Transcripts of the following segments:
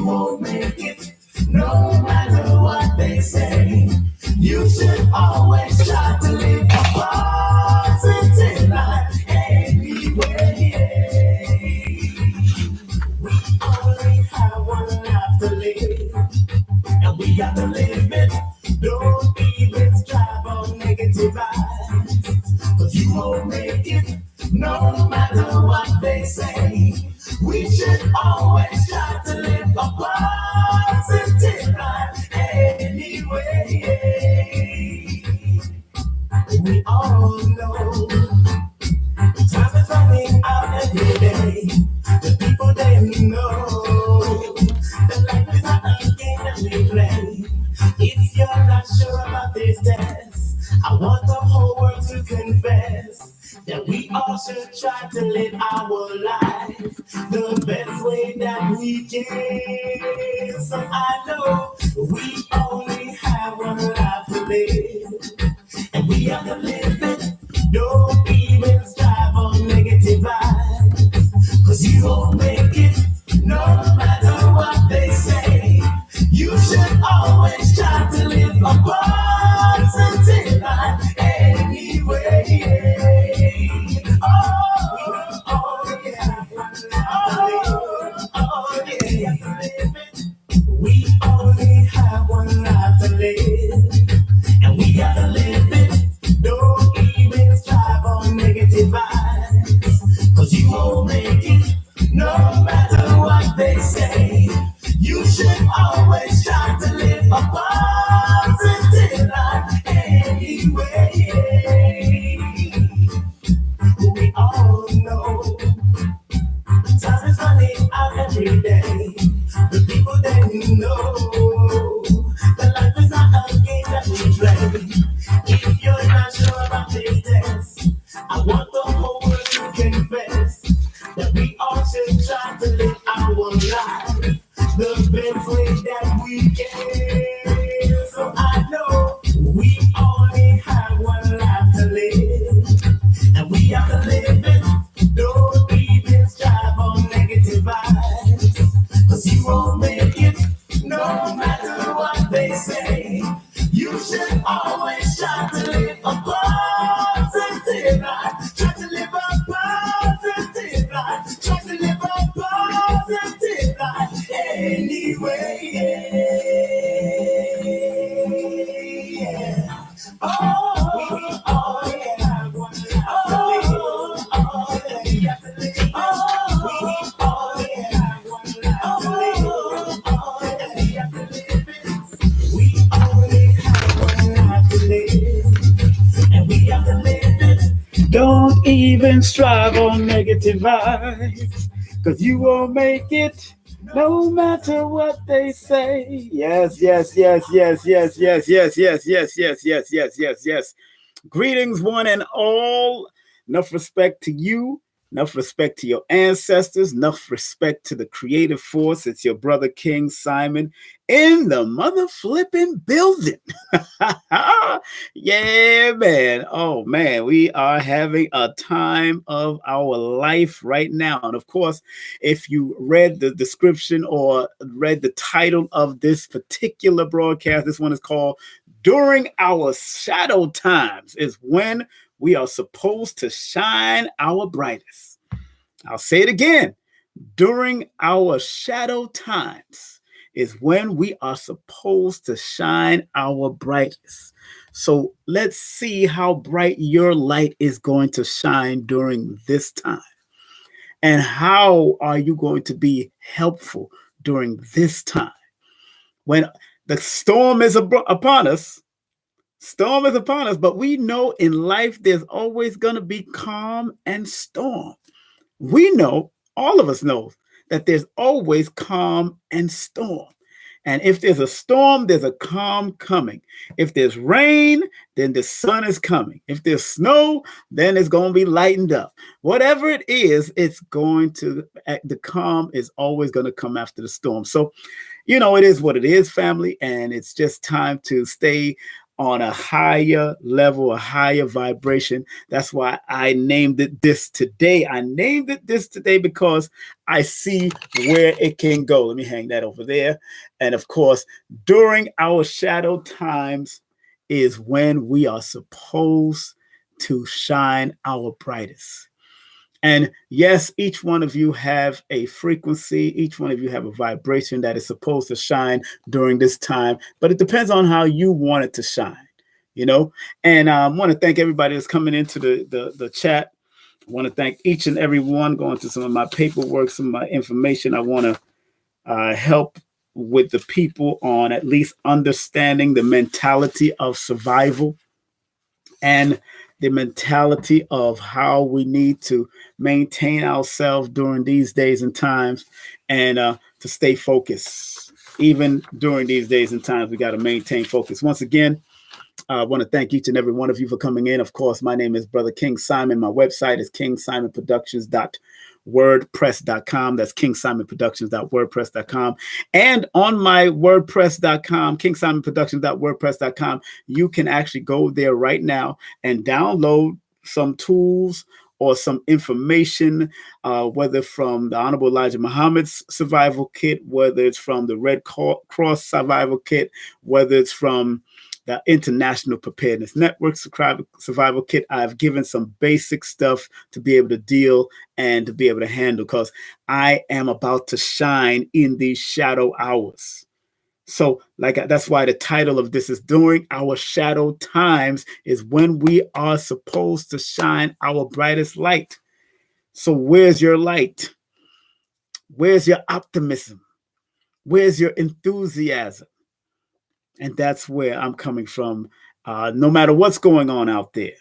you won't make it, no matter what they say. You should always try to live a positive life anyway. We only have one life to live, and we got to live it. Don't even strive on negative vibes, 'cause you won't make it, no matter what they say. We should always try to live a positive life anyway. We all know time is running out every day. The people they know that life is not a game that we play. If you're not sure about this test, I want the whole world to confess that we all should try to live our life the best way that we can. So I know we only have one life to live, and we have to live it. Don't even strive on negative vibes, 'cause you won't make it, no matter what they say. You should always try to live a positive life anyway. Oh yeah. Oh yeah. We only have one life to live, and we gotta live it. Don't even strive on negative vibes, 'cause you won't make it, no matter what they say. You should always try to live a positive life anyway. We all know time is running out every day. The people that know that life is not a game that we play. If you're not sure about this test, I want the whole world to confess that we all should try to live our life the best way that we can. So I know we only have one life to live, and we have to live it. Don't even strive on negative vibes, 'cause you won't make it, no matter what they say. You should always try to live a positive life. Try to live a positive life. Try to live a positive life anyway. Yeah. Oh yeah. Oh yeah. Oh yeah. We only have one life to live, and we have to live it. Don't even strive on negative vibes, 'cause you won't make it, no matter what they say. Yes, yes, yes, yes, yes, yes, yes, yes, yes, yes, yes, yes, yes, yes. Greetings, one and all. Enough respect to you. Enough respect to your ancestors. Enough respect to the creative force. It's your brother King Simon in the mother flipping building. Yeah, man. Oh, man. We are having a time of our life right now. And of course, if you read the description or read the title of this particular broadcast, this one is called During Our Shadow Times, is when we are supposed to shine our brightest. I'll say it again. During our shadow times is when we are supposed to shine our brightest. So let's see how bright your light is going to shine during this time. And how are you going to be helpful during this time? When the storm is upon us, but we know in life there's always going to be calm and storm. We know, all of us know, that there's always calm and storm. And if there's a storm, there's a calm coming. If there's rain, then the sun is coming. If there's snow, then it's going to be lightened up. Whatever it is, it's going to, the calm is always going to come after the storm. So, you know, it is what it is, family. And it's just time to stay on a higher level, a higher vibration. That's why I named it this today. I named it this today because I see where it can go. Let me hang that over there. And of course, during our shadow times is when we are supposed to shine our brightest. And yes, each one of you have a frequency, each one of you have a vibration that is supposed to shine during this time, but it depends on how you want it to shine, you know? And I want to thank everybody that's coming into the chat. I want to thank each and every one going through some of my paperwork, some of my information. I want to help with the people on at least understanding the mentality of survival and the mentality of how we need to maintain ourselves during these days and times, and to stay focused. Even during these days and times, we got to maintain focus. Once again, I want to thank each and every one of you for coming in. Of course, my name is Brother King Simon. My website is kingsimonproductions.wordpress.com. That's kingsimonproductions.wordpress.com. And on my wordpress.com, kingsimonproductions.wordpress.com, you can actually go there right now and download some tools or some information, whether from the Honorable Elijah Muhammad's survival kit, whether it's from the Red Cross survival kit, whether it's from the International Preparedness Network survival kit. I've given some basic stuff to be able to deal and to be able to handle, because I am about to shine in these shadow hours. So that's why the title of this is During Our Shadow Times, is when we are supposed to shine our brightest light. So where's your light? Where's your optimism? Where's your enthusiasm? And that's where I'm coming from. No matter what's going on out there,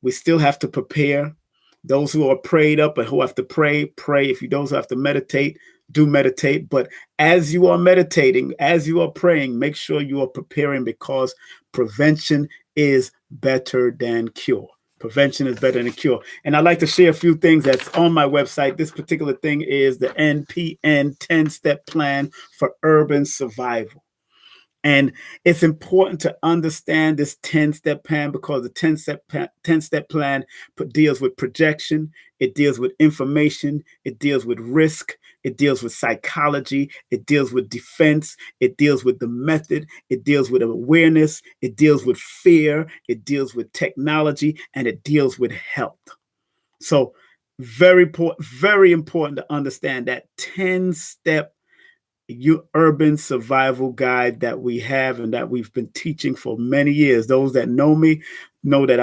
we still have to prepare. Those who are prayed up and who have to pray, pray. If you those who have to meditate, do meditate. But as you are meditating, as you are praying, make sure you are preparing, because prevention is better than cure. Prevention is better than cure. And I'd like to share a few things that's on my website. This particular thing is the NPN 10-step plan for urban survival. And it's important to understand this 10-step plan, because the 10-step plan deals with projection, it deals with information, it deals with risk, it deals with psychology, it deals with defense, it deals with the method, it deals with awareness, it deals with fear, it deals with technology, and it deals with health. So very important to understand that 10-step urban survival guide that we have and that we've been teaching for many years. Those that know me know that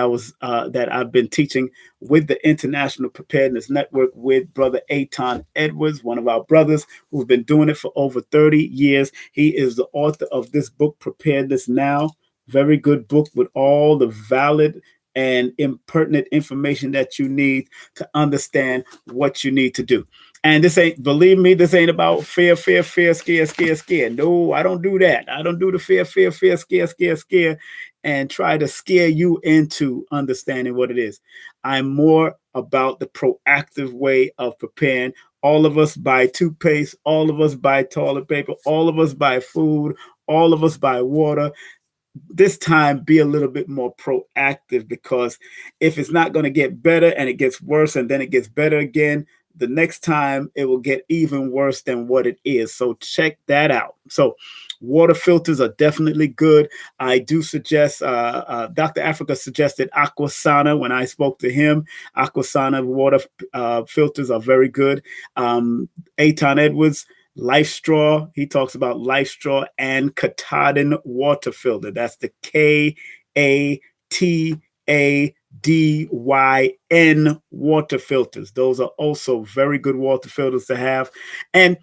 I've been teaching with the International Preparedness Network with Brother Eitan Edwards, one of our brothers who's been doing it for over 30 years. He is the author of this book, Preparedness Now. Very good book with all the valid and impertinent information that you need to understand what you need to do. And this ain't, believe me, this ain't about fear, scare. No, I don't do that. I don't do the fear, scare, and try to scare you into understanding what it is. I'm more about the proactive way of preparing. All of us buy toothpaste. All of us buy toilet paper. All of us buy food. All of us buy water. This time, be a little bit more proactive, because if it's not going to get better and it gets worse and then it gets better again, the next time it will get even worse than what it is. So check that out. So water filters are definitely good. I do suggest, Dr. Africa suggested Aquasana when I spoke to him. Aquasana water filters are very good. Eitan Edwards, Life Straw, he talks about Life Straw and Katahdin water filter. That's the KATADYN water filters. Those are also very good water filters to have. And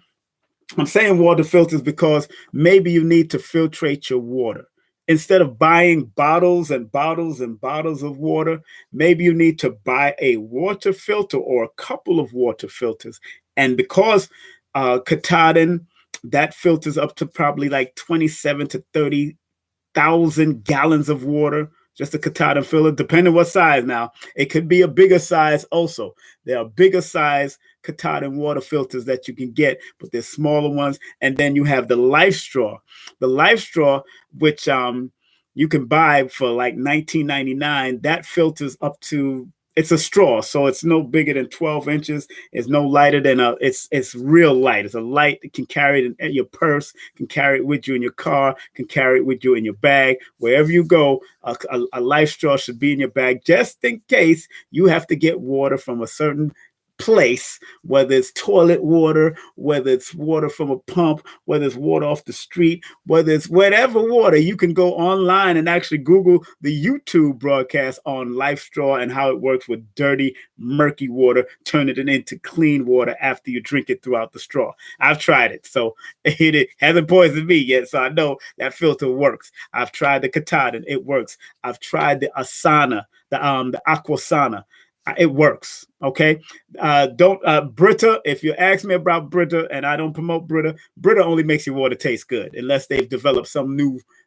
I'm saying water filters because maybe you need to filtrate your water. Instead of buying bottles and bottles and bottles of water, maybe you need to buy a water filter or a couple of water filters. And because Katahdin, that filters up to probably like 27 to 30,000 gallons of water, just a Katahdin filter, depending what size. Now, it could be a bigger size also. There are bigger size Katahdin water filters that you can get, but there's smaller ones. And then you have the Life Straw. The Life Straw, which you can buy for like $19.99. That filters up to, it's a straw, so it's no bigger than 12 inches. It's no lighter than it's real light. It's a light that can carry it in your purse, can carry it with you in your car, can carry it with you in your bag. Wherever you go, a life straw should be in your bag just in case you have to get water from a certain place, whether it's toilet water, whether it's water from a pump, whether it's water off the street, whether it's whatever water. You can go online and actually Google the YouTube broadcast on Life Straw and how it works with dirty, murky water, turning it into clean water after you drink it throughout the straw. I've tried it, so it hasn't poisoned me yet, so I know that filter works. I've tried the Katahdin, it works. I've tried the Asana, the Aquasana. It works. Okay. Brita, if you ask me about Brita, and I don't promote Brita, Brita only makes your water taste good unless they've developed some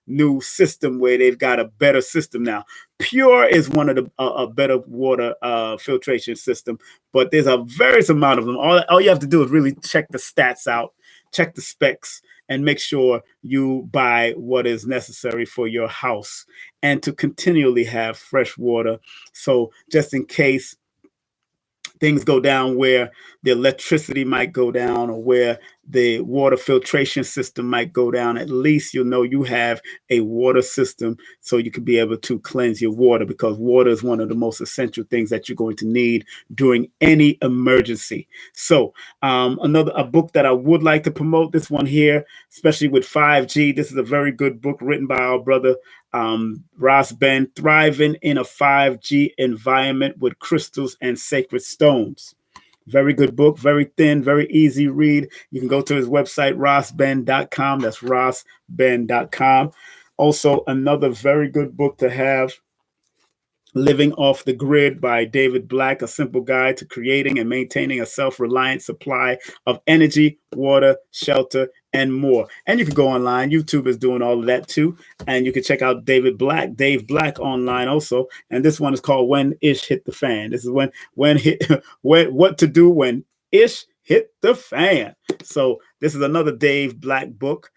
new system where they've got a better system now. Pure is one of the a better water filtration system, but there's a various amount of them. All you have to do is really check the stats out, check the specs, and make sure you buy what is necessary for your house and to continually have fresh water. So just in case things go down where the electricity might go down or where the water filtration system might go down, at least you'll know you have a water system so you can be able to cleanse your water, because water is one of the most essential things that you're going to need during any emergency. So a book that I would like to promote, this one here, especially with 5G. This is a very good book written by our brother Ross Ben, Thriving in a 5G Environment with Crystals and Sacred Stones. Very good book, very thin, very easy read. You can go to his website, rossben.com. That's rossben.com. Also, another very good book to have, Living Off the Grid by David Black, a simple guide to creating and maintaining a self-reliant supply of energy, water, shelter, and more. And you can go online. YouTube is doing all of that too. And you can check out Dave Black online also. And this one is called When Ish Hit the Fan. This is what to do when ish hit the fan. So this is another Dave Black book.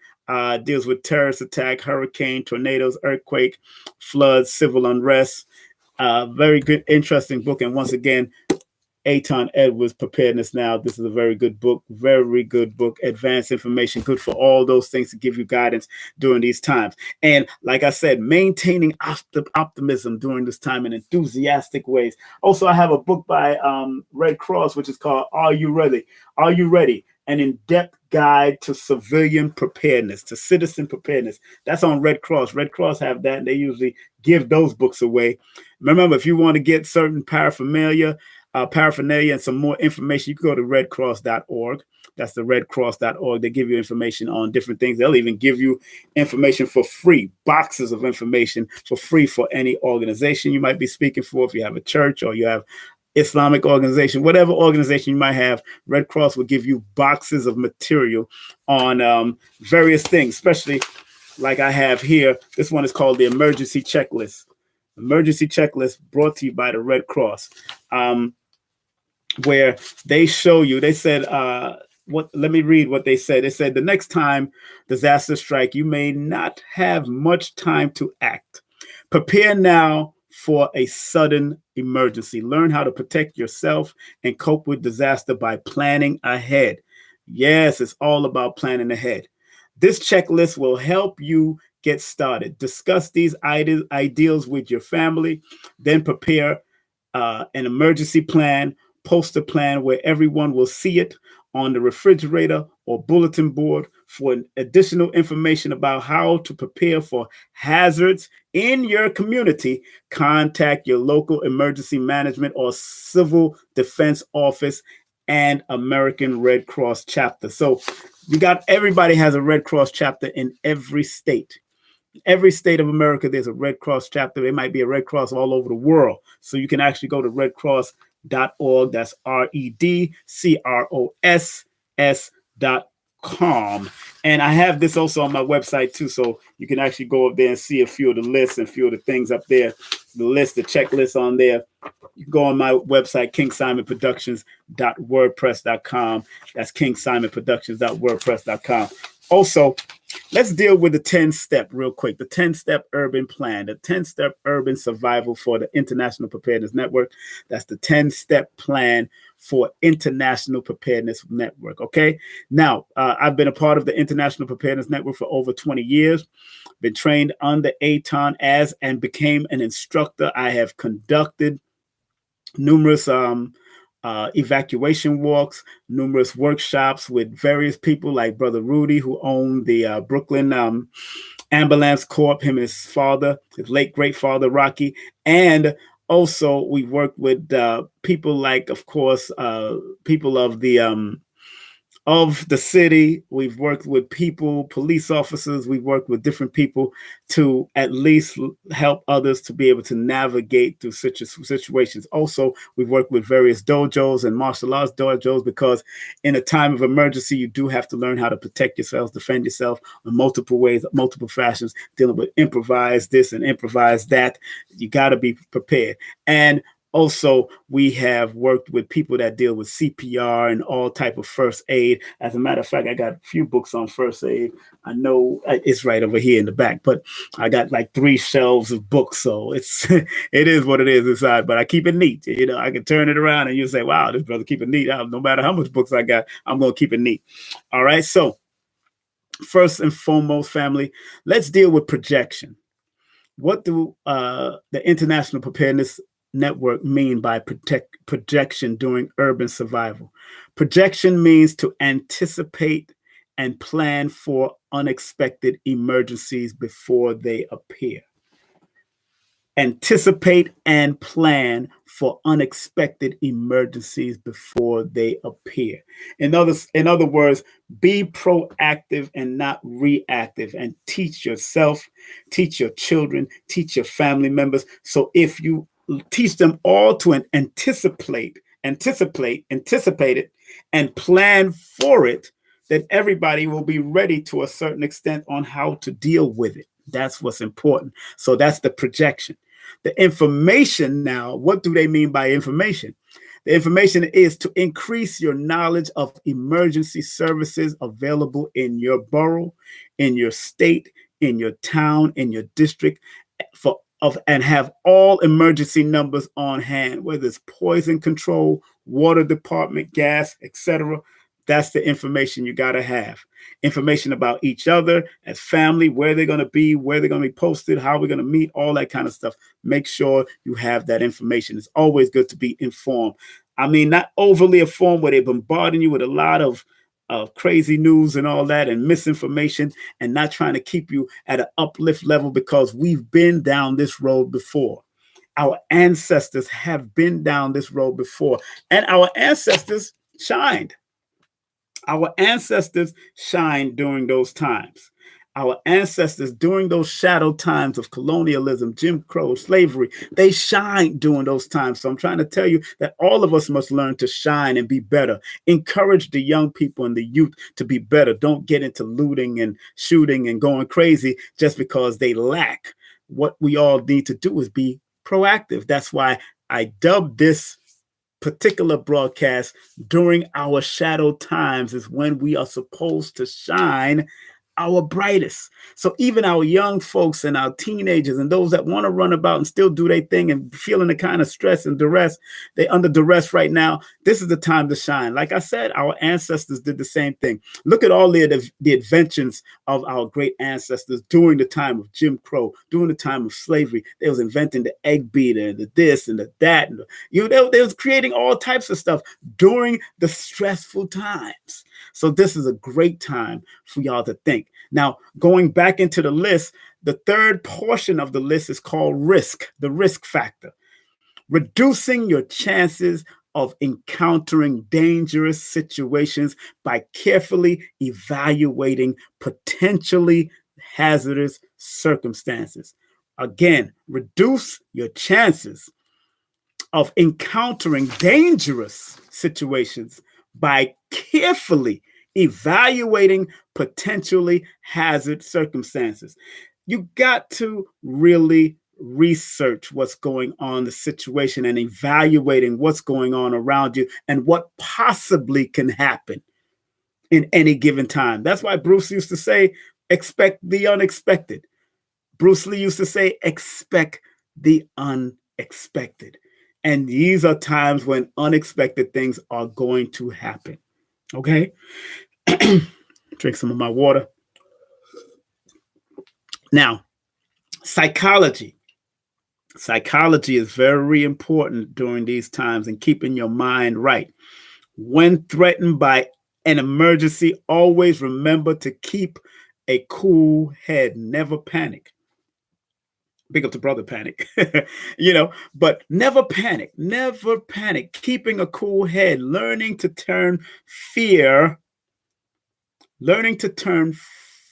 Deals with terrorist attack, hurricane, tornadoes, earthquake, floods, civil unrest. Very good, interesting book. And once again, Aton Edwards, Preparedness Now. This is a very good book, advanced information, good for all those things to give you guidance during these times. And like I said, maintaining optimism during this time in enthusiastic ways. Also, I have a book by Red Cross, which is called Are You Ready? Are You Ready? An in-depth guide to civilian preparedness, to citizen preparedness. That's on Red Cross. Red Cross have that, and they usually give those books away. Remember, if you want to get certain paraphernalia and some more information, you can go to redcross.org. That's the redcross.org. They give you information on different things. They'll even give you information for free, boxes of information for free for any organization you might be speaking for. If you have a church or you have Islamic organization, whatever organization you might have, Red Cross will give you boxes of material on various things, especially like I have here. This one is called the Emergency Checklist. Emergency Checklist, brought to you by the Red Cross, where they show you, they said, let me read what they said. They said, the next time disaster strike, you may not have much time to act. Prepare now for a sudden emergency. Learn how to protect yourself and cope with disaster by planning ahead. Yes, it's all about planning ahead. This checklist will help you get started. Discuss these ideals with your family, then prepare an emergency plan, post a plan where everyone will see it on the refrigerator or bulletin board. For additional information about how to prepare for hazards in your community, contact your local emergency management or civil defense office and American Red Cross chapter. So everybody has a Red Cross chapter in every state. Every state of America, there's a Red Cross chapter. There might be a Red Cross all over the world. So you can actually go to redcross.org. That's redcross.com. And I have this also on my website too. So you can actually go up there and see a few of the lists and a few of the things up there. The checklist on there. You can go on my website, kingsimonproductions.wordpress.com. That's kingsimonproductions.wordpress.com. Also, let's deal with the 10-step real quick. The 10-step urban plan, the 10-step urban survival for the International Preparedness Network. That's the 10-step plan for International Preparedness Network. Okay. Now, I've been a part of the International Preparedness Network for over 20 years. Been trained under ATON as and became an instructor. I have conducted numerous evacuation walks, numerous workshops with various people like Brother Rudy, who owned the Brooklyn Ambulance Corp, him and his father, his late great father, Rocky. And also we worked with people like, of course, people of the city. We've worked with people, police officers. We've worked with different people to at least help others to be able to navigate through situations. Also, we've worked with various dojos and martial arts dojos, because in a time of emergency, you do have to learn how to protect yourself, defend yourself in multiple ways, multiple fashions, dealing with improvise this and improvise that. You got to be prepared. And also, we have worked with people that deal with CPR and all type of first aid. As a matter of fact, I got a few books on first aid. I know it's right over here in the back, but I got like 3 shelves of books. So it is what it is inside, but I keep it neat. You know, I can turn it around and you say, wow, this brother keep it neat. No matter how much books I got, I'm going to keep it neat. All right. So first and foremost, family, let's deal with projection. What do the International Preparedness Network mean by projection during urban survival? Projection means to anticipate and plan for unexpected emergencies before they appear. Anticipate and plan for unexpected emergencies before they appear. In other words, be proactive and not reactive, and teach yourself, teach your children, teach your family members. So if you teach them all to anticipate it, and plan for it, then everybody will be ready to a certain extent on how to deal with it. That's what's important. So that's the projection. The information now, what do they mean by information? The information is to increase your knowledge of emergency services available in your borough, in your state, in your town, in your district, and have all emergency numbers on hand, whether it's poison control, water department, gas, etc. That's the information you got to have. Information about each other as family, where they're going to be, where they're going to be posted, how we're going to meet, all that kind of stuff. Make sure you have that information. It's always good to be informed. I mean, not overly informed where they're bombarding you with a lot of crazy news and all that and misinformation, and not trying to keep you at an uplift level, because we've been down this road before. Our ancestors have been down this road before, and our ancestors shined. Our ancestors shined during those times. Our ancestors, during those shadow times of colonialism, Jim Crow, slavery, they shined during those times. So I'm trying to tell you that all of us must learn to shine and be better. Encourage the young people and the youth to be better. Don't get into looting and shooting and going crazy just because they lack. What we all need to do is be proactive. That's why I dubbed this particular broadcast during our shadow times is when we are supposed to shine our brightest. So even our young folks and our teenagers and those that want to run about and still do their thing and feeling the kind of stress and duress, they're under duress right now. This is the time to shine. Like I said, our ancestors did the same thing. Look at all the inventions of our great ancestors during the time of Jim Crow, during the time of slavery. They was inventing the egg beater and the this and the that. And they was creating all types of stuff during the stressful times. So this is a great time for y'all to think. Now, going back into the list, the third portion of the list is called risk, the risk factor. Reducing your chances of encountering dangerous situations by carefully evaluating potentially hazardous circumstances. Again, reduce your chances of encountering dangerous situations by carefully evaluating potentially hazard circumstances. You got to really research what's going on, the situation, and evaluating what's going on around you and what possibly can happen in any given time. That's why Bruce used to say, Expect the unexpected. Bruce Lee used to say, expect the unexpected. And these are times when unexpected things are going to happen. Okay? Drink some of my water. Now, psychology. Psychology is very important during these times and keeping your mind right. When threatened by an emergency, always remember to keep a cool head. Never panic. Big up to brother panic, but never panic. Never panic. Keeping a cool head, fear, learning to turn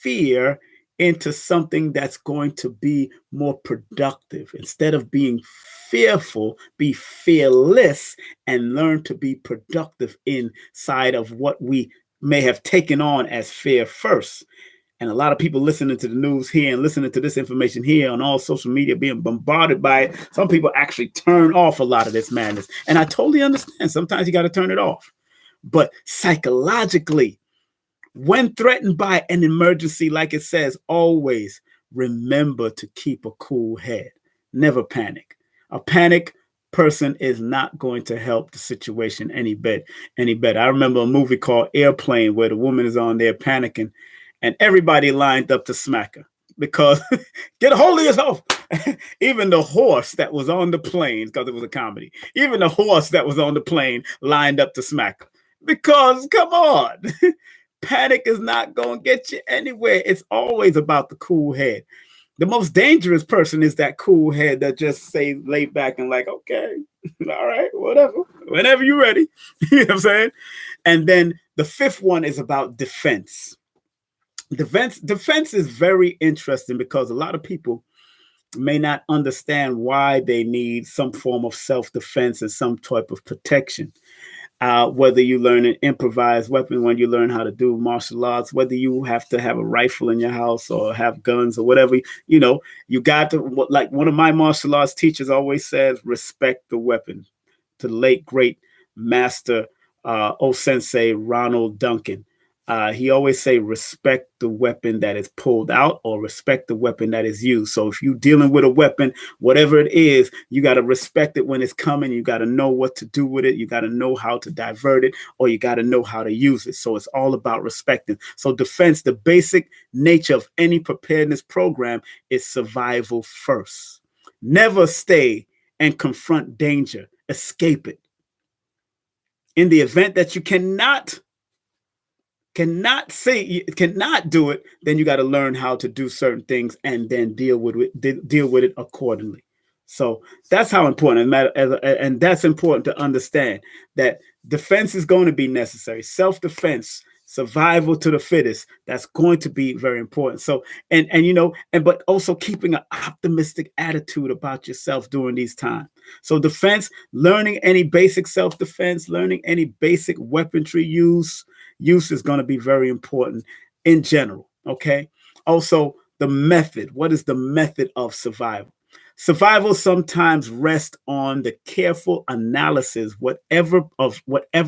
fear into something that's going to be more productive. Instead of being fearful, be fearless and learn to be productive inside of what we may have taken on as fear first. And a lot of people listening to the news here and listening to this information here on all social media, being bombarded by it. Some people actually turn off a lot of this madness. And I totally understand. Sometimes you got to turn it off. But psychologically, when threatened by an emergency, like it says, always remember to keep a cool head. Never panic. A panic person is not going to help the situation any better. I remember a movie called Airplane where the woman is on there panicking and everybody lined up to smack her because get a hold of yourself. Even the horse that was on the plane, because it was a comedy, even the horse that was on the plane lined up to smack her because come on. Panic is not going to get you anywhere. It's always about the cool head. The most dangerous person is that cool head that just say lay back and like, okay, all right, whatever, whenever you're ready. You know what I'm saying? And then the fifth one is about defense. Defense is very interesting because a lot of people may not understand why they need some form of self-defense and some type of protection. Whether you learn an improvised weapon, when you learn how to do martial arts, whether you have to have a rifle in your house or have guns or whatever, you got to, like one of my martial arts teachers always says, respect the weapon. To the late, great master, Sensei Ronald Duncan. He always say, respect the weapon that is pulled out or respect the weapon that is used. So if you're dealing with a weapon, whatever it is, you got to respect it when it's coming. You got to know what to do with it. You got to know how to divert it, or you got to know how to use it. So it's all about respecting. So defense, the basic nature of any preparedness program is survival first. Never stay and confront danger. Escape it. In the event that you cannot do it, then you got to learn how to do certain things and then deal with it accordingly. So that's how important and that's important to understand that defense is going to be necessary. Self-defense, survival to the fittest, that's going to be very important. So but also keeping an optimistic attitude about yourself during these times. So defense, learning any basic self-defense, learning any basic weaponry use is going to be very important in general. Okay. Also, the method. What is the method of survival? Survival sometimes rests on the careful analysis, whatever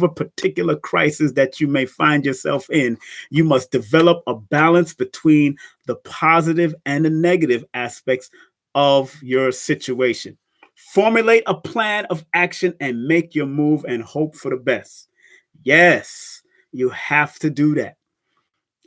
particular crisis that you may find yourself in. You must develop a balance between the positive and the negative aspects of your situation. Formulate a plan of action and make your move and hope for the best. Yes, you have to do that.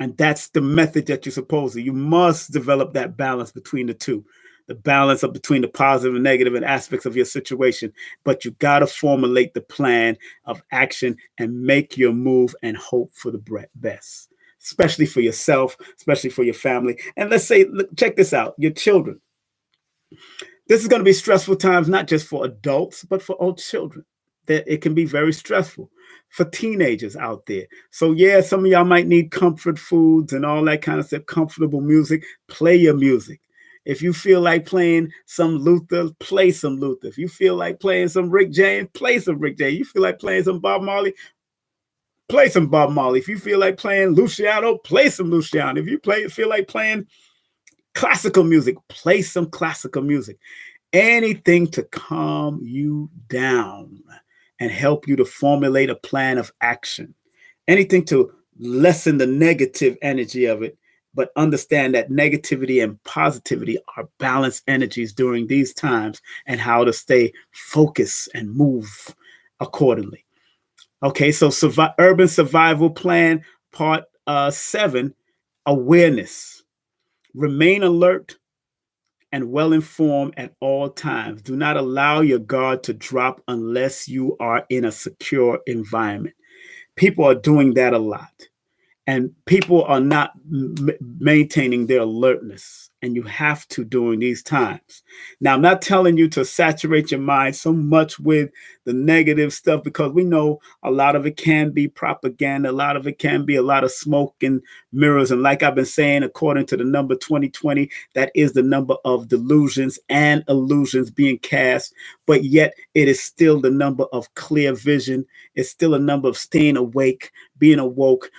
And that's the method that you're supposed to. You must develop that balance between the two. The balance of between the positive and negative and aspects of your situation. But you got to formulate the plan of action and make your move and hope for the best, especially for yourself, especially for your family. And let's say, check this out, your children. This is going to be stressful times, not just for adults, but for all children. That it can be very stressful for teenagers out there. So yeah, some of y'all might need comfort foods and all that kind of stuff, comfortable music. Play your music. If you feel like playing some Luther, play some Luther. If you feel like playing some Rick James, play some Rick James. You feel like playing some Bob Marley, play some Bob Marley. If you feel like playing Luciano, play some Luciano. If you feel like playing classical music, play some classical music. Anything to calm you down and help you to formulate a plan of action. Anything to lessen the negative energy of it but understand that negativity and positivity are balanced energies during these times, and how to stay focused and move accordingly. Okay, so urban survival plan part 7, awareness. Remain alert and well informed at all times. Do not allow your guard to drop unless you are in a secure environment. People are doing that a lot, and people are not maintaining their alertness, and you have to during these times. Now, I'm not telling you to saturate your mind so much with the negative stuff, because we know a lot of it can be propaganda, a lot of it can be a lot of smoke and mirrors. And like I've been saying, according to the number 2020, that is the number of delusions and illusions being cast, but yet it is still the number of clear vision. It's still a number of staying awake, being awoke,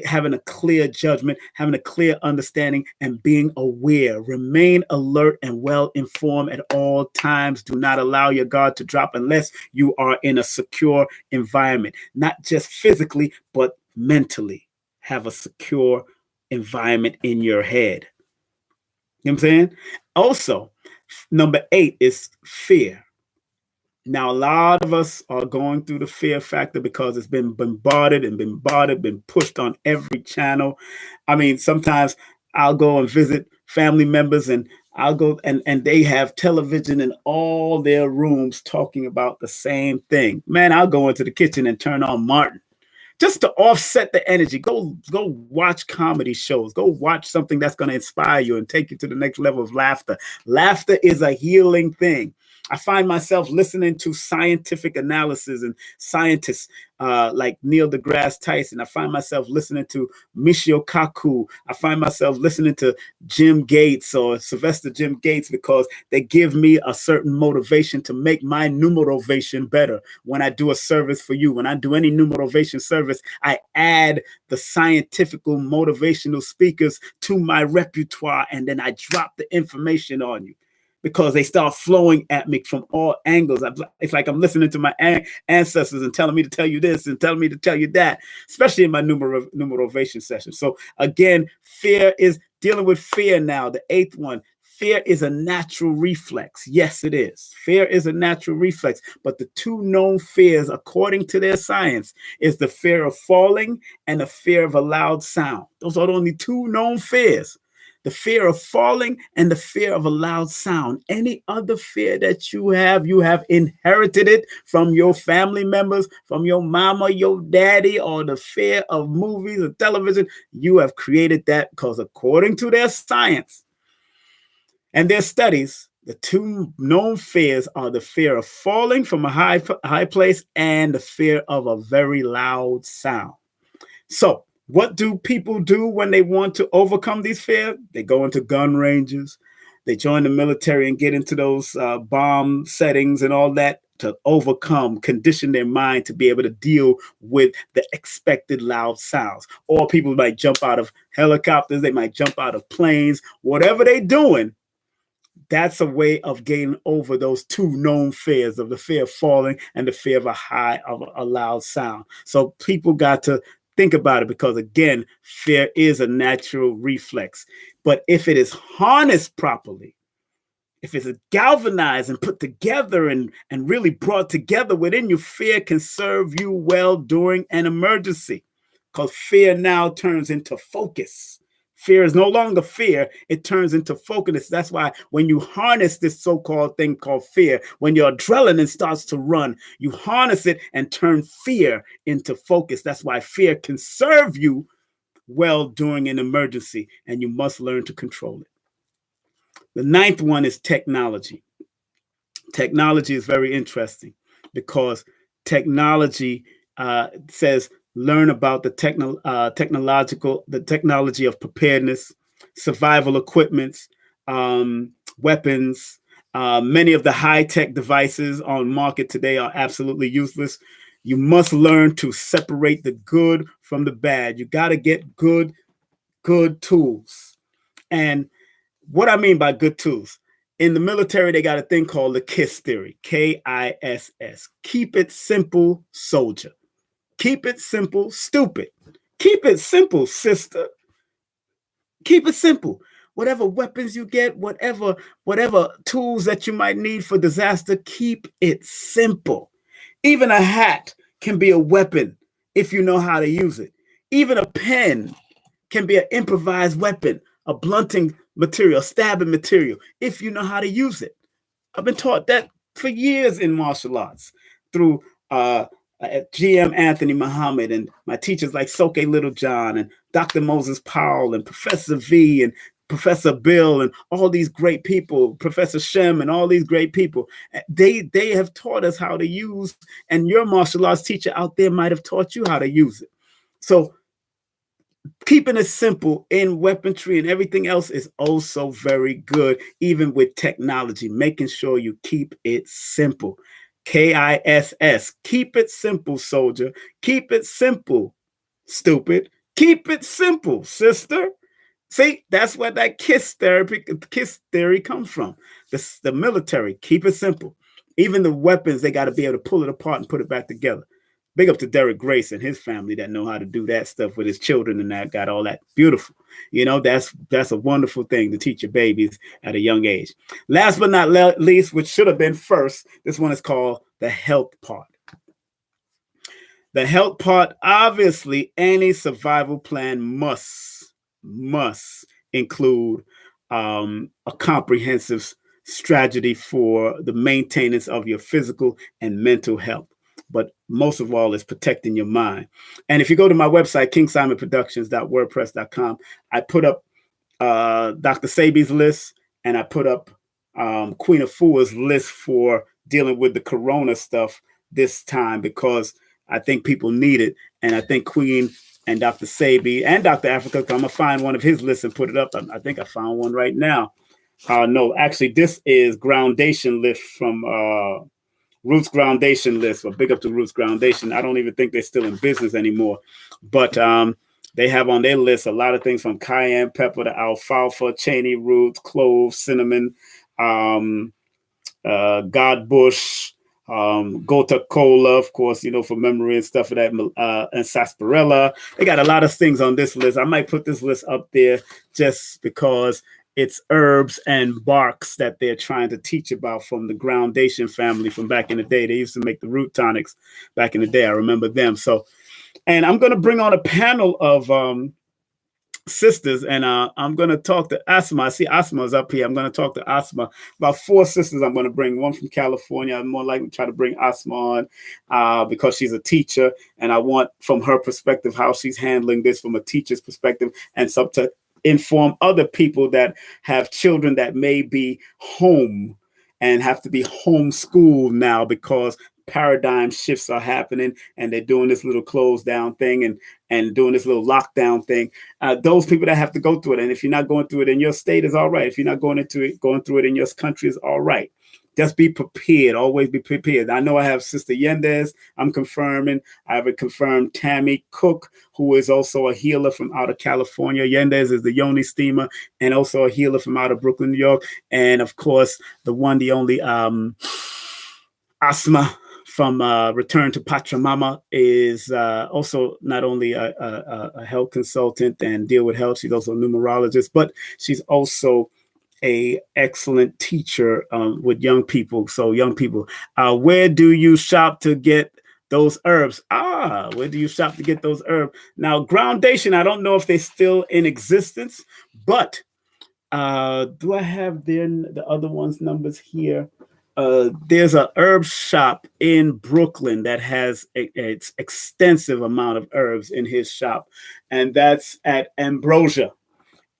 having a clear judgment, having a clear understanding, and being aware. Remain alert and well informed at all times. Do not allow your guard to drop unless you are in a secure environment, not just physically, but mentally. Have a secure environment in your head. You know what I'm saying? Also, number 8 is fear. Now, a lot of us are going through the fear factor because it's been bombarded, been pushed on every channel. I mean, sometimes I'll go and visit family members, and I'll go and they have television in all their rooms talking about the same thing. Man, I'll go into the kitchen and turn on Martin just to offset the energy. Go watch comedy shows. Go watch something that's going to inspire you and take you to the next level of laughter. Laughter is a healing thing. I find myself listening to scientific analysis and scientists like Neil deGrasse Tyson. I find myself listening to Michio Kaku. I find myself listening to Jim Gates or Sylvester Jim Gates, because they give me a certain motivation to make my numerovation better. When I do a service for you, when I do any numerovation service, I add the scientific motivational speakers to my repertoire, and then I drop the information on you, because they start flowing at me from all angles. It's like I'm listening to my ancestors and telling me to tell you this and telling me to tell you that, especially in my numerovation session. So again, fear is dealing with fear now. The 8th one, fear is a natural reflex. Yes, it is. Fear is a natural reflex. But the 2 known fears, according to their science, is the fear of falling and the fear of a loud sound. Those are the only 2 known fears. The fear of falling and the fear of a loud sound. Any other fear that you have inherited it from your family members, from your mama, your daddy, or the fear of movies or television. You have created that, because according to their science and their studies, the 2 known fears are the fear of falling from a high place and the fear of a very loud sound. So, what do people do when they want to overcome these fears? They go into gun ranges. They join the military and get into those bomb settings and all that to condition their mind to be able to deal with the expected loud sounds. Or people might jump out of helicopters. They might jump out of planes. Whatever they're doing, that's a way of getting over those 2 known fears, of the fear of falling and the fear of a loud sound. So people got to think about it, because again, fear is a natural reflex. But if it is harnessed properly, if it's galvanized and put together and really brought together within you, fear can serve you well during an emergency, because fear now turns into focus. Fear is no longer fear. It turns into focus. That's why when you harness this so-called thing called fear, when your adrenaline starts to run, you harness it and turn fear into focus. That's why fear can serve you well during an emergency, and you must learn to control it. The 9th one is technology. Technology is very interesting, because technology says learn about the technology of preparedness, survival equipments, weapons. Many of the high-tech devices on market today are absolutely useless. You must learn to separate the good from the bad. You got to get good tools. And what I mean by good tools, in the military, they got a thing called the KISS theory, KISS. Keep it simple, soldier. Keep it simple, stupid. Keep it simple, sister. Keep it simple. Whatever weapons you get, whatever tools that you might need for disaster, keep it simple. Even a hat can be a weapon if you know how to use it. Even a pen can be an improvised weapon, a blunting material, stabbing material, if you know how to use it. I've been taught that for years in martial arts through GM Anthony Muhammad and my teachers like Soke Littlejohn and Dr. Moses Powell and Professor V and Professor Bill and all these great people, Professor Shem and all these great people. They have taught us how to use, and your martial arts teacher out there might have taught you how to use it. So keeping it simple in weaponry and everything else is also very good, even with technology, making sure you keep it simple. KISS, keep it simple, soldier. Keep it simple, stupid. Keep it simple, sister. See, that's where that KISS theory comes from. The military, keep it simple. Even the weapons, they got to be able to pull it apart and put it back together. Big up to Derek Grace and his family that know how to do that stuff with his children and that got all that beautiful. You know, that's a wonderful thing to teach your babies at a young age. Last but not least, which should have been first, this one is called the health part. The health part, obviously, any survival plan must include a comprehensive strategy for the maintenance of your physical and mental health. But most of all is protecting your mind. And if you go to my website, kingsimonproductions.wordpress.com, I put up Dr. Sebi's list, and I put up Queen Afua's list for dealing with the corona stuff this time, because I think people need it. And I think Queen and Dr. Sebi and Dr. Africa, I'm going to find one of his lists and put it up. I think I found one right now. No, actually, this is Groundation list from Roots Groundation list. Well, big up to Roots Groundation. I don't even think they're still in business anymore, but they have on their list a lot of things from cayenne pepper to alfalfa, cheney roots, cloves, cinnamon, godbush, gota cola, of course, you know, for memory and stuff of that, and sarsaparilla. They got a lot of things on this list. I might put this list up there just because it's herbs and barks that they're trying to teach about from the Groundation family from back in the day. They used to make the root tonics back in the day. I remember them. So, and I'm going to bring on a panel of sisters, and I'm going to talk to Asma. I see Asma's up here. I'm going to talk to Asma. About 4 sisters I'm going to bring. One from California. I'm more likely to try to bring Asma on because she's a teacher, and I want from her perspective how she's handling this from a teacher's perspective, and some to inform other people that have children that may be home and have to be homeschooled now because paradigm shifts are happening and they're doing this little closed down thing and doing this little lockdown thing. Those people that have to go through it. And if you're not going through it in your state is all right. If you're not going through it in your country is all right. Just be prepared. Always be prepared. I know I have Sister Yendez. I'm confirming. I have a confirmed Tammy Cook, who is also a healer from out of California. Yendez is the Yoni steamer and also a healer from out of Brooklyn, New York. And of course, the one, the only Asma from Return to Pachamama is also not only a health consultant and deal with health. She's also a numerologist, but she's also a excellent teacher with young people. So young people, where do you shop to get those herbs? Where do you shop to get those herbs? Now, Groundation, I don't know if they're still in existence, but do I have the other one's numbers here? There's a herb shop in Brooklyn that has an extensive amount of herbs in his shop, and that's at Ambrosia.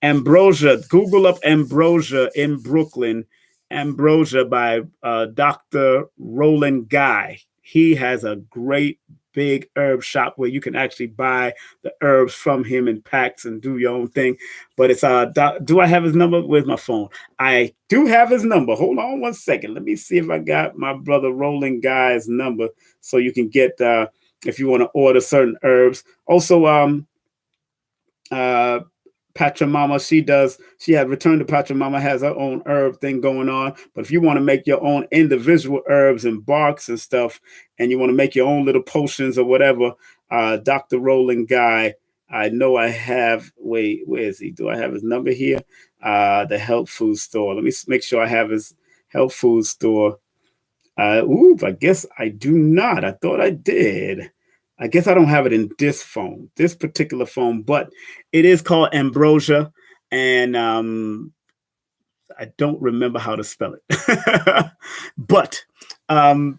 Ambrosia, Google up Ambrosia in Brooklyn. Ambrosia by Dr. Roland Guy. He has a great big herb shop where you can actually buy the herbs from him in packs and do your own thing. But it's do I have his number? Where's my phone? I do have his number. Hold on one second. Let me see if I got my brother Roland Guy's number so you can get if you want to order certain herbs. Also, Pachamama, she had Return to Pachamama, has her own herb thing going on. But if you want to make your own individual herbs and barks and stuff, and you want to make your own little potions or whatever, Dr. Roland Guy, I know I have, wait, where is he? Do I have his number here? The health food store. Let me make sure I have his health food store. I guess I do not. I thought I did. I guess I don't have it in this phone, this particular phone, but it is called Ambrosia. And I don't remember how to spell it. But I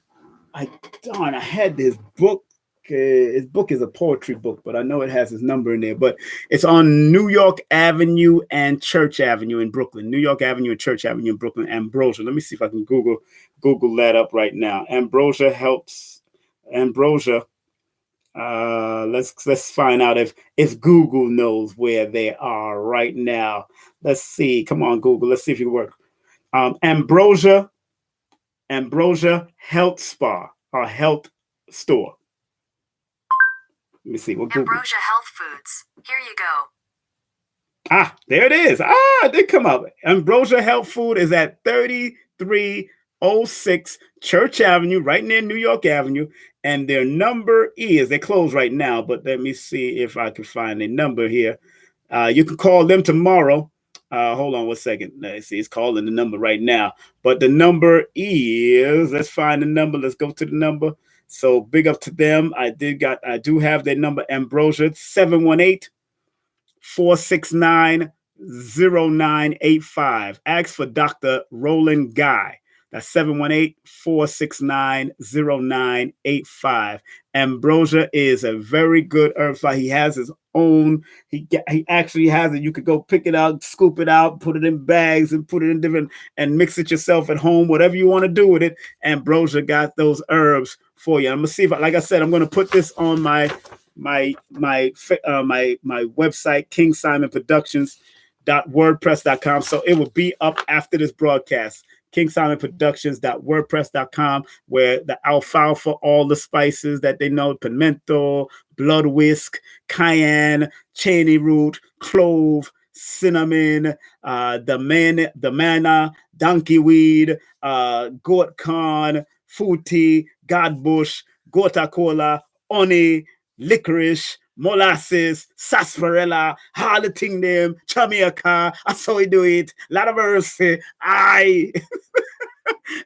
had this book. His book is a poetry book, but I know it has his number in there. But it's on New York Avenue and Church Avenue in Brooklyn. New York Avenue and Church Avenue in Brooklyn. Ambrosia. Let me see if I can Google that up right now. Ambrosia helps. Ambrosia. Let's find out if Google knows where they are right now. Let's see. Come on, Google. Let's see if it works. Ambrosia Health Spa or Health Store. Let me see. What Ambrosia Health Foods. Here you go. There it is. It did come up. Ambrosia Health Food is at 3306 Church Avenue, right near New York Avenue. And their number is, they're closed right now, but let me see if I can find a number here. You can call them tomorrow. Hold on 1 second. Let's see, it's calling the number right now. But the number is, let's find the number. Let's go to the number. So big up to them. I do have their number, Ambrosia, 718-469-0985. Ask for Dr. Roland Guy. That's 718-469-0985. Ambrosia is a very good herb. He has his own. He actually has it. You could go pick it out, scoop it out, put it in bags, and put it in different, and mix it yourself at home. Whatever you want to do with it, Ambrosia got those herbs for you. I'm gonna see if, like I said, I'm gonna put this on my website, kingsimonproductions.wordpress.com. So it will be up after this broadcast. kingsimonproductions.wordpress.com, where the alfalfa, all the spices that they know, pimento, blood whisk, cayenne, cheney root, clove, cinnamon, the manna, donkey weed, goat corn, futi, godbush, gota cola, honey, licorice, molasses, sarsaparilla, all the thing them, Jamaica. That's how we do it. A lot of herbs.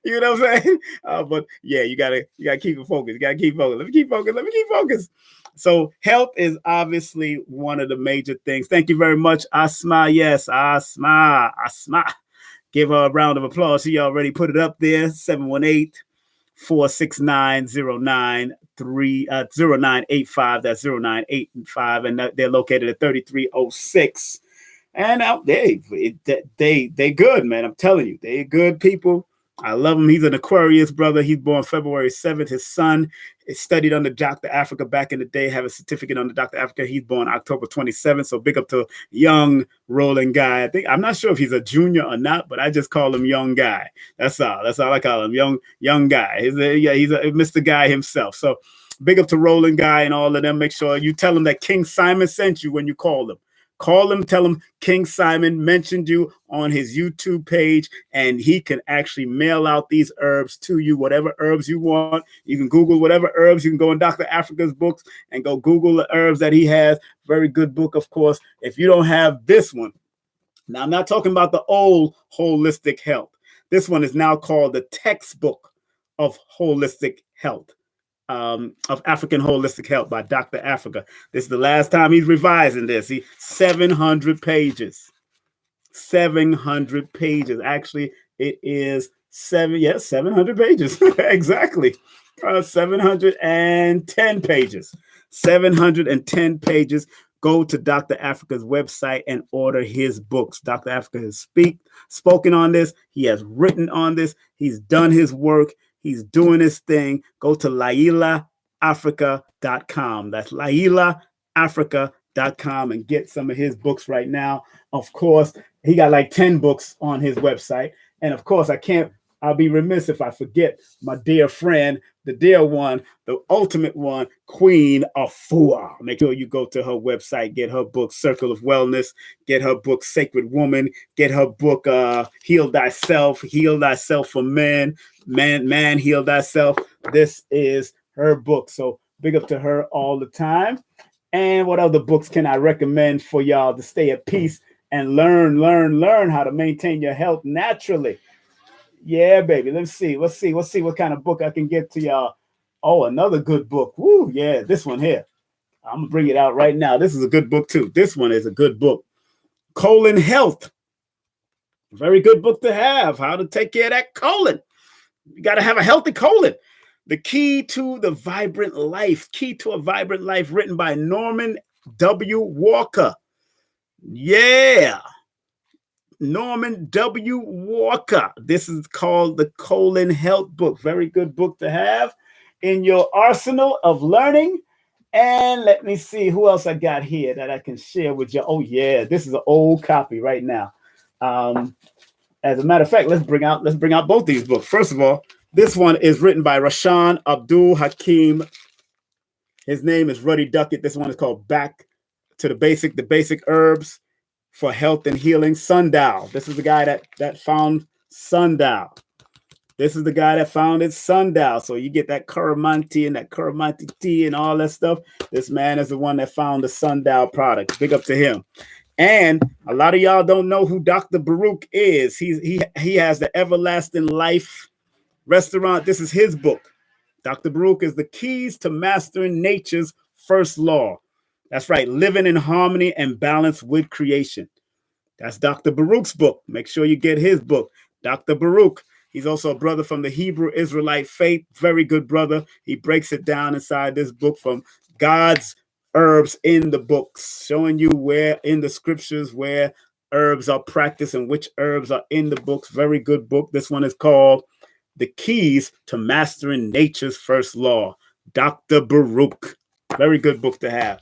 You know what I'm saying? But yeah, you gotta keep it focused. Let me keep focused. So health is obviously one of the major things. Thank you very much, Asma. Yes, Asma. Give her a round of applause. She already put it up there. 718-469-0985. That's 0985, and they're located at 3306. And out they good, man. I'm telling you, they good people. I love him. He's an Aquarius brother. He's born February 7th. His son studied under Dr. Africa back in the day, have a certificate under Dr. Africa. He's born October 27th. So big up to young rolling guy. I'm not sure if he's a junior or not, but I just call him young guy. That's all I call him, young guy. He's a Mr. Guy himself. So big up to rolling guy and all of them. Make sure you tell them that King Simon sent you when you call them. Call him, tell him King Simon mentioned you on his YouTube page, and he can actually mail out these herbs to you, whatever herbs you want. You can Google whatever herbs. You can go in Dr. Africa's books and go Google the herbs that he has. Very good book, of course. If you don't have this one, now I'm not talking about the old holistic health. This one is now called the textbook of holistic health. Of African Holistic Health by Dr. Africa. This is the last time he's revising this. 700 pages. 700 pages. Actually, it is 700 pages. Exactly. 710 pages. 710 pages. Go to Dr. Africa's website and order his books. Dr. Africa has spoken on this. He has written on this. He's done his work. He's doing his thing. Go to lailaafrica.com. That's lailaafrica.com and get some of his books right now. Of course, he got like 10 books on his website. And of course, I'll be remiss if I forget my dear friend, the dear one, the ultimate one, Queen Afua. Make sure you go to her website, get her book, Circle of Wellness, get her book, Sacred Woman, get her book, Heal Thyself for Men, Man, Heal Thyself. This is her book. So big up to her all the time. And what other books can I recommend for y'all to stay at peace and learn how to maintain your health naturally? Yeah, baby. Let's see. Let's see what kind of book I can get to y'all. Oh, another good book. Woo, yeah, this one here. I'm gonna bring it out right now. This is a good book too. This one is a good book. Colon Health. Very good book to have. How to take care of that colon. You got to have a healthy colon. The Key to the Vibrant Life. Key to a Vibrant Life, written by Norman W. Walker. Yeah. Norman W. Walker. This is called the Colon Health book. Very good book to have in your arsenal of learning. And let me see who else I got here that I can share with you. Oh, yeah. This is an old copy right now. As a matter of fact, let's bring out both these books. First of all, this one is written by Rashan Abdul Hakim. His name is Ruddy Duckett. This one is called Back to the Basic Herbs for Health and Healing. Sundial. This is the guy that found Sundial. This is the guy that founded Sundial. So you get that Curramonte and that Curramonte tea and all that stuff. This man is the one that found the Sundial product. Big up to him. And a lot of y'all don't know who Dr. Baruch is. He has the Everlasting Life restaurant. This is his book. Dr. Baruch is the keys to mastering nature's first law. That's right, living in harmony and balance with creation. That's Dr. Baruch's book. Make sure you get his book. Dr. Baruch. He's also a brother from the Hebrew Israelite faith. Very good brother. He breaks it down inside this book from God's herbs in the books, showing you where in the scriptures where herbs are practiced and which herbs are in the books. Very good book. This one is called The Keys to Mastering Nature's First Law. Dr. Baruch. Very good book to have.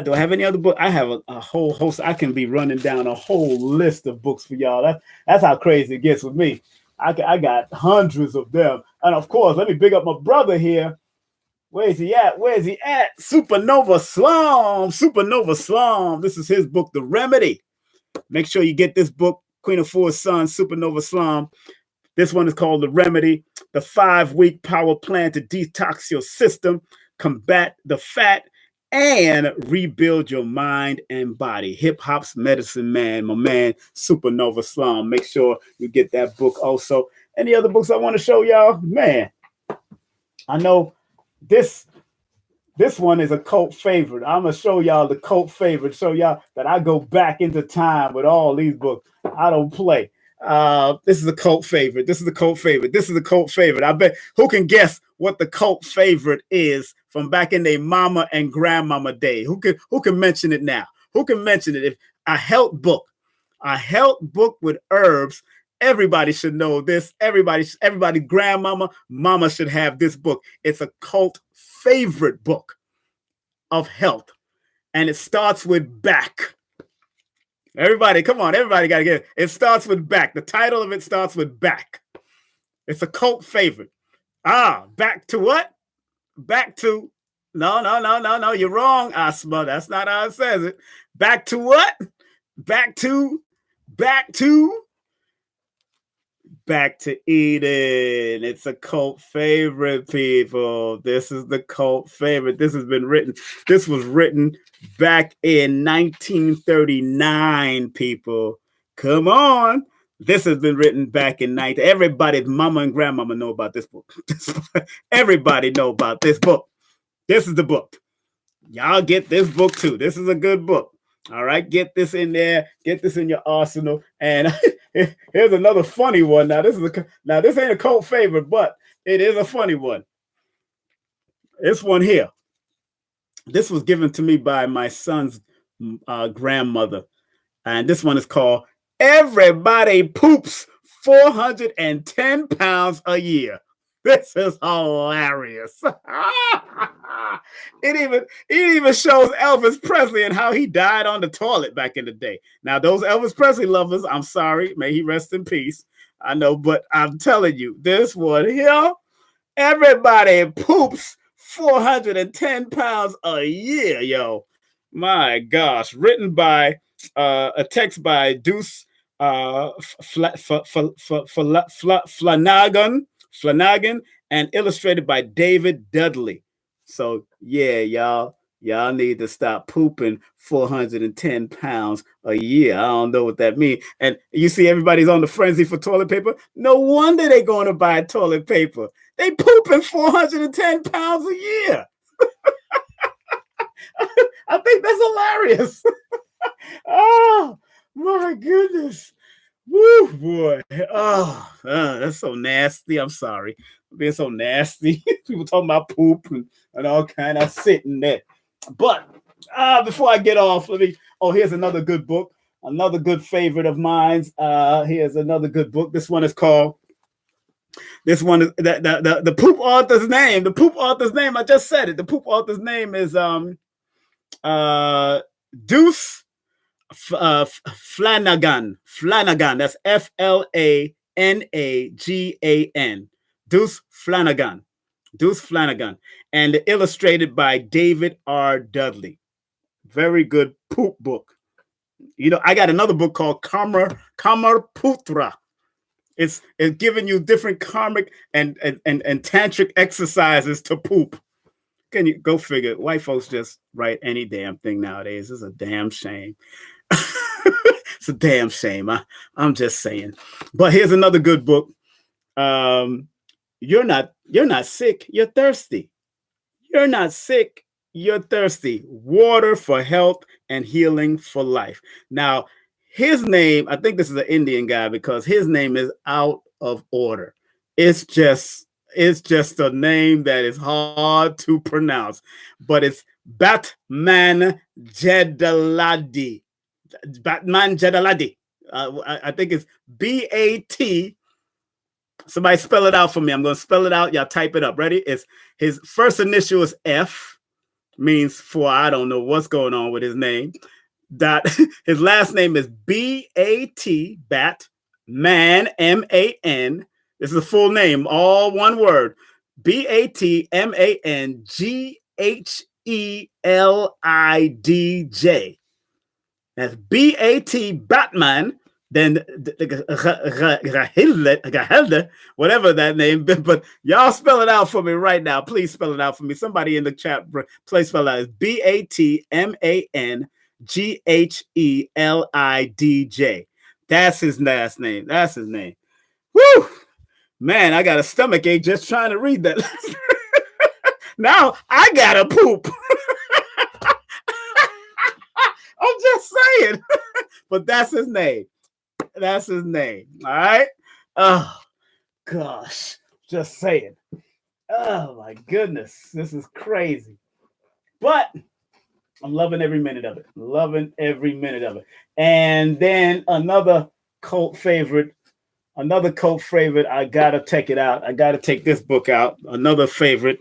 Do I have any other book? I have a whole host. I can be running down a whole list of books for y'all. That's how crazy it gets with me. I got hundreds of them. And of course, let me big up my brother here. Where is he at? Supernova Slum. Supernova Slum. This is his book, The Remedy. Make sure you get this book, Queen of Four's Son, Supernova Slum. This one is called The Remedy, the 5-week power plan to detox your system, combat the fat, and rebuild your mind and body. Hip hop's medicine man, my man, Supernova Slum. Make sure you get that book also. Any other books I want to show y'all? Man, I know this one is a cult favorite. I'm going to show y'all the cult favorite, show y'all that I go back into time with all these books. I don't play. This is a cult favorite. This is a cult favorite. I bet who can guess what the cult favorite is from back in their mama and grandmama day? Who can mention it now? Who can mention it? If a health book with herbs, everybody should know this. Everybody, grandmama, mama should have this book. It's a cult favorite book of health, and it starts with back. Everybody, come on. Everybody got to get it. It starts with back. The title of it starts with back. It's a cult favorite. Back to what? Back to, no. You're wrong, Asma. That's not how it says it. Back to what? Back to Eden. It's a cult favorite, people. This is the cult favorite. This was written back in 1939, people. Come on. This has been written back in 19. Everybody's mama and grandmama know about this book. Everybody know about this book. This is the book. Y'all get this book too. This is a good book. All right, get this in there. Get this in your arsenal. And here's another funny one. Now this ain't a cult favorite, but it is a funny one. This one here. This was given to me by my son's grandmother, and this one is called "Everybody Poops 410 Pounds a Year." This is hilarious. It even shows Elvis Presley and how he died on the toilet back in the day. Now, those Elvis Presley lovers, I'm sorry, may he rest in peace. I know, but I'm telling you, this one here, everybody poops 410 pounds a year, yo. My gosh. Written by a text by Deuce Flanagan, and illustrated by David Dudley. So yeah, y'all, Y'all need to stop pooping 410 pounds a year. I don't know what that means. And you see everybody's on the frenzy for toilet paper. No wonder they're going to buy toilet paper. They pooping 410 pounds a year. I think that's hilarious. Oh, my goodness. Woo, boy. Oh, that's so nasty. I'm sorry. I'm being so nasty. People talking about poop and all kind of sitting there. But before I get off, here's another good book. Another good favorite of mine's. Here's another good book. This one is called, the poop author's name. The poop author's name, I just said it. The poop author's name is Deuce Flanagan. Flanagan. That's Flanagan. Deuce Flanagan. Deuce Flanagan. And illustrated by David R. Dudley. Very good poop book. You know, I got another book called Kamarputra. It's giving you different karmic and tantric exercises to poop. Can you go figure? White folks just write any damn thing nowadays. It's a damn shame. It's a damn shame. I'm just saying. But here's another good book. You're not sick. You're thirsty. You're not sick. You're thirsty. Water for health and healing for life. Now, his name, I think this is an Indian guy because his name is out of order. It's just a name that is hard to pronounce, but it's Batman Jedaladi. Batman Jedaladi. I think it's B-A-T. Somebody spell it out for me. I'm going to spell it out. Y'all type it up. Ready? It's his first initial is F, means for I don't know what's going on with his name. His last name is B-A-T, Batman, M-A-N. This is a full name, all one word. B-A-T-M-A-N-G-H-E-L-I-D-J. That's B-A-T, Batman. Then Gahilde, whatever that name, but y'all spell it out for me right now. Please spell it out for me. Somebody in the chat, please spell it out. It's B-A-T-M-A-N-G-H-E-L-I-D-J. That's his last name. That's his name. Woo! Man, I got a stomach ache just trying to read that. Now I gotta poop. I'm just saying. But that's his name. That's his name. All right. Oh gosh. Just saying. Oh my goodness. This is crazy. But I'm loving every minute of it. Loving every minute of it. And then another cult favorite. I gotta take it out. I gotta take this book out. Another favorite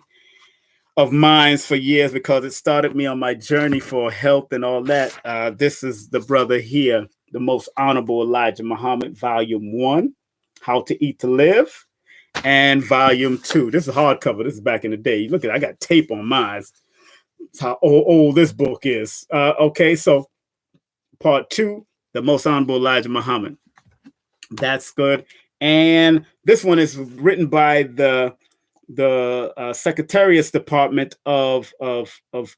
of mine for years because it started me on my journey for health and all that. This is the brother here, the Most Honorable Elijah Muhammad, Volume 1, How to Eat to Live, and Volume 2. This is hardcover. This is back in the day. Look at it. I got tape on mine. That's how old this book is. Okay, so Part 2, the Most Honorable Elijah Muhammad. That's good. And this one is written by the Secretariat's Department of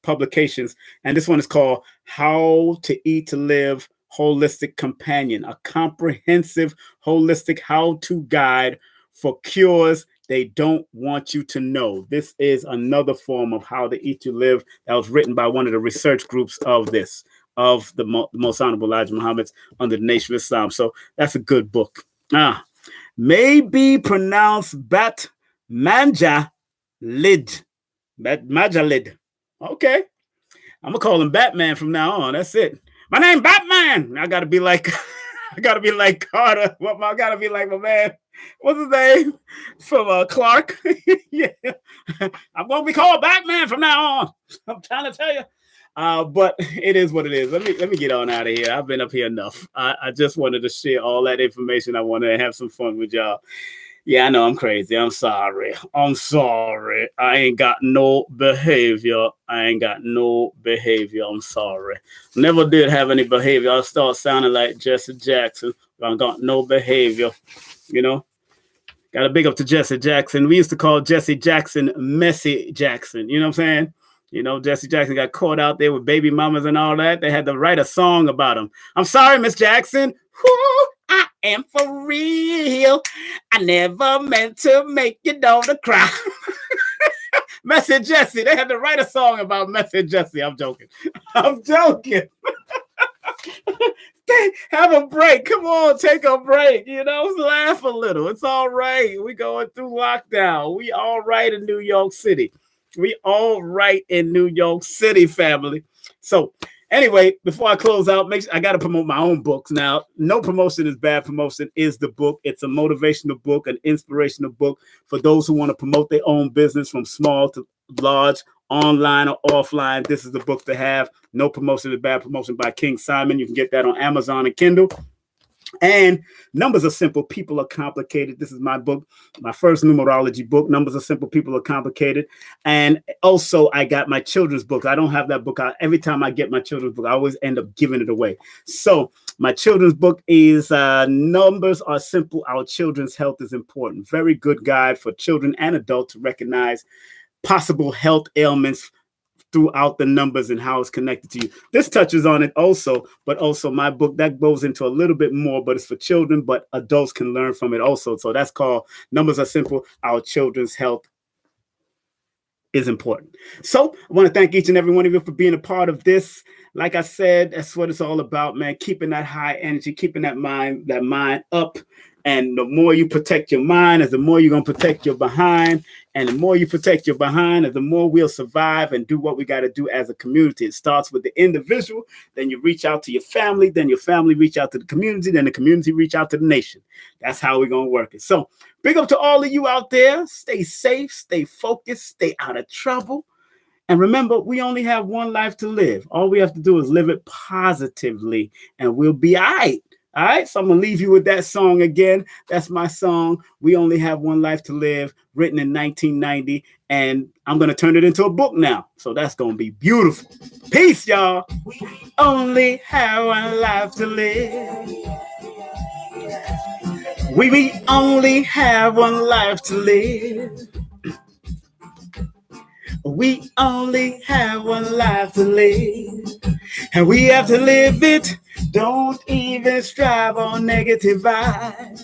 Publications, and this one is called How to Eat to Live Holistic Companion, a comprehensive holistic how-to guide for cures they don't want you to know. This is another form of how to eat to live that was written by one of the research groups of the Most Honorable Elijah Muhammad's under the Nation of Islam. So that's a good book. May be pronounced Majalid. Majalid. Okay. I'm gonna call him Batman from now on. That's it. My name Batman. I gotta be like Carter. I gotta be like my man. What's his name? From Clark. Yeah. I'm gonna be called Batman from now on. I'm trying to tell you. But it is what it is. Let me get on out of here. I've been up here enough. I just wanted to share all that information. I wanted to have some fun with y'all. Yeah, I know I'm crazy. I'm sorry. I ain't got no behavior. I'm sorry. Never did have any behavior. I start sounding like Jesse Jackson. I got no behavior. You know? Got to big up to Jesse Jackson. We used to call Jesse Jackson Messy Jackson. You know what I'm saying? You know, Jesse Jackson got caught out there with baby mamas and all that. They had to write a song about him. I'm sorry, Miss Jackson. Whoo, I am for real. I never meant to make your daughter cry. Messy Jesse. They had to write a song about Messy Jesse. I'm joking. I'm joking. Have a break. Come on, take a break. You know, laugh a little. It's all right. We going through lockdown. We all right in New York City. We all right in New York City, family. So anyway, before I close out, I got to promote my own books now. No promotion is bad. Promotion is the book. It's a motivational book, an inspirational book for those who want to promote their own business from small to large, online or offline. This is the book to have. No promotion is bad. Promotion by King Simon. You can get that on Amazon and Kindle. And numbers are simple. People are complicated. This is my book, my first numerology book. Numbers are simple. People are complicated. And also, I got my children's book. I don't have that book out. Every time I get my children's book, I always end up giving it away. So my children's book is Numbers Are Simple. Our Children's Health is Important. Very good guide for children and adults to recognize possible health ailments throughout the numbers and how it's connected to you. This touches on it also, but also my book that goes into a little bit more, but it's for children, but adults can learn from it also. So that's called Numbers Are Simple. Our Children's Health is Important. So I want to thank each and every one of you for being a part of this. Like I said, that's what it's all about, man. Keeping that high energy, keeping that mind up. And the more you protect your mind, the more you're going to protect your behind. And the more you protect your behind, the more we'll survive and do what we got to do as a community. It starts with the individual, then you reach out to your family, then your family reach out to the community, then the community reach out to the nation. That's how we're going to work it. So big up to all of you out there. Stay safe, stay focused, stay out of trouble. And remember, we only have one life to live. All we have to do is live it positively, and we'll be all right. All right, so I'm going to leave you with that song again. That's my song, We Only Have One Life to Live, written in 1990. And I'm going to turn it into a book now. So that's going to be beautiful. Peace, y'all. We only have one life to live. We only have one life to live. We only have one life to live. And we have to live it. Don't even strive on negative vibes,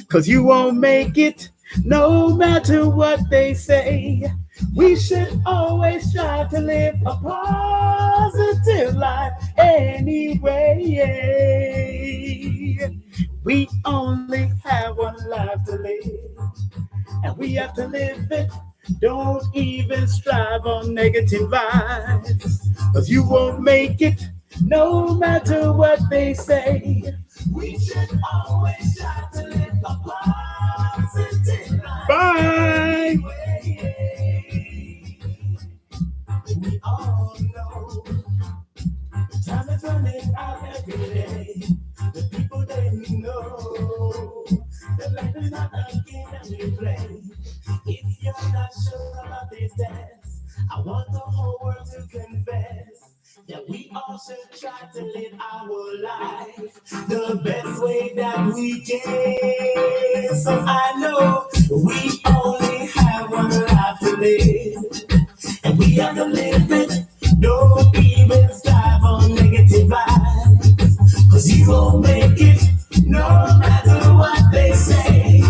'cause you won't make it no matter what they say. We should always strive to live a positive life anyway. We only have one life to live, and we have to live it. Don't even strive on negative vibes, 'cause you won't make it no matter what they say. We should always try to live a positive life. Bye. We all know time is running out every day. The people they know that life is not a game that we play. If you're not sure about this dance, I want the whole world to confess that we all should try to live our life the best way that we can. So I know we only have one life to live, and we have to live it. Don't even strive on negative vibes, 'cause you won't make it no matter what they say.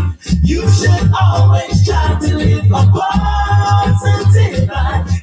You should always try to live a positive life